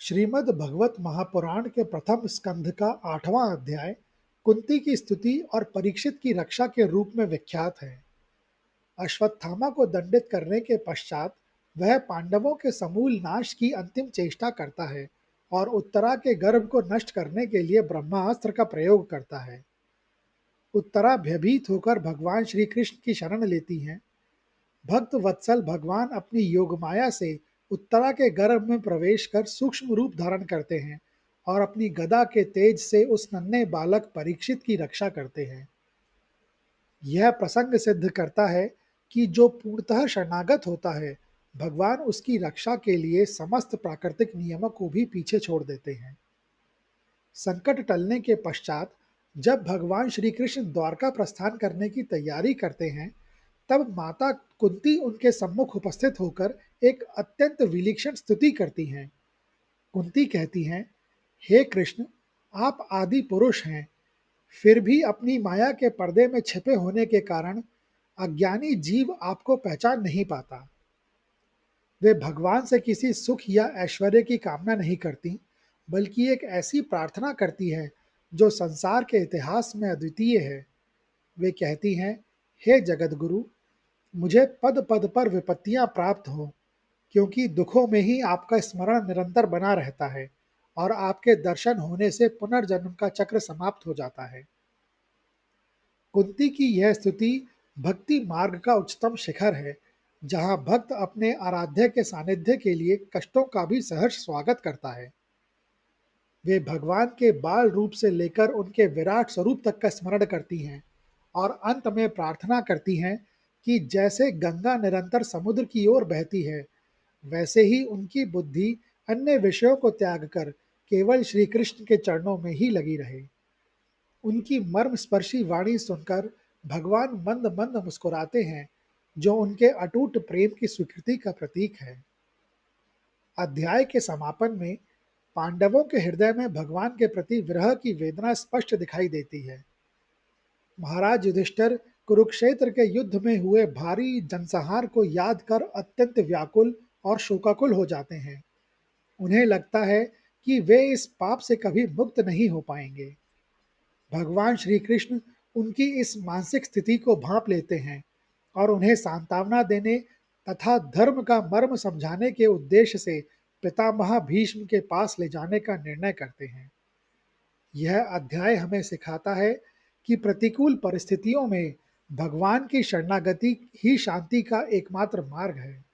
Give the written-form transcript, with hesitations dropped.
श्रीमद् भगवत महापुराण के प्रथम स्कंध का 8वां अध्याय कुंती की स्तुति और परीक्षित की रक्षा के रूप में विख्यात है। अश्वत्थामा को दंडित करने के पश्चात वह पांडवों के समूल नाश की अंतिम चेष्टा करता है और उत्तरा के गर्भ को नष्ट करने के लिए ब्रह्मास्त्र का प्रयोग करता है। उत्तरा भयभीत होकर भगवान श्री कृष्ण की शरण लेती हैं। भक्त वत्सल भगवान अपनी योगमाया से उत्तरा के गर्भ में प्रवेश कर सूक्ष्म रूप धारण करते हैं और अपनी गदा के तेज से उस नन्हे बालक परीक्षित की रक्षा करते हैं। यह प्रसंग सिद्ध करता है कि जो पूर्णतः शरणागत होता है, भगवान उसकी रक्षा के लिए समस्त प्राकृतिक नियमों को भी पीछे छोड़ देते हैं। संकट टलने के पश्चात जब भगवान श्री कृष्ण द्वारका प्रस्थान करने की तैयारी करते हैं, तब माता कुंती उनके सम्मुख उपस्थित होकर एक अत्यंत विलक्षण स्तुति करती हैं। कुंती कहती हैं, हे कृष्ण, आप आदि पुरुष हैं, फिर भी अपनी माया के पर्दे में छिपे होने के कारण अज्ञानी जीव आपको पहचान नहीं पाता। वे भगवान से किसी सुख या ऐश्वर्य की कामना नहीं करती, बल्कि एक ऐसी प्रार्थना करती है जो संसार के इतिहास में अद्वितीय है। वे कहती हैं, हे जगतगुरु, मुझे पद पद पर विपत्तियां प्राप्त हो, क्योंकि दुखों में ही आपका स्मरण निरंतर बना रहता है और आपके दर्शन होने से पुनर्जन्म का चक्र समाप्त हो जाता है। कुंती की यह स्तुति भक्ति मार्ग का उच्चतम शिखर है, जहाँ भक्त अपने आराध्य के सानिध्य के लिए कष्टों का भी सहर्ष स्वागत करता है। वे भगवान के बाल रूप से लेकर उनके विराट स्वरूप तक का स्मरण करती हैं और अंत में प्रार्थना करती हैं कि जैसे गंगा निरंतर समुद्र की ओर बहती है, वैसे ही उनकी बुद्धि अन्य विषयों को त्याग कर केवल श्री कृष्ण के चरणों में ही लगी रहे। उनकी मर्मस्पर्शी वाणी सुनकर भगवान मंद मंद मुस्कुराते हैं, जो उनके अटूट प्रेम की स्वीकृति का प्रतीक है। अध्याय के समापन में पांडवों के हृदय में भगवान के प्रति विरह की वेदना स्पष्ट दिखाई देती है। महाराज युधिष्ठिर कुरुक्षेत्र के युद्ध में हुए भारी जनसंहार को याद कर अत्यंत व्याकुल और शोकाकुल हो जाते हैं। उन्हें लगता है कि वे इस पाप से कभी मुक्त नहीं हो पाएंगे। भगवान श्री कृष्ण उनकी इस मानसिक स्थिति को भांप लेते हैं और उन्हें सांत्वना देने तथा धर्म का मर्म समझाने के उद्देश्य से पितामह भीष्म के पास ले जाने का निर्णय करते हैं। यह अध्याय हमें सिखाता है कि प्रतिकूल परिस्थितियों में भगवान की शरणागति ही शांति का एकमात्र मार्ग है।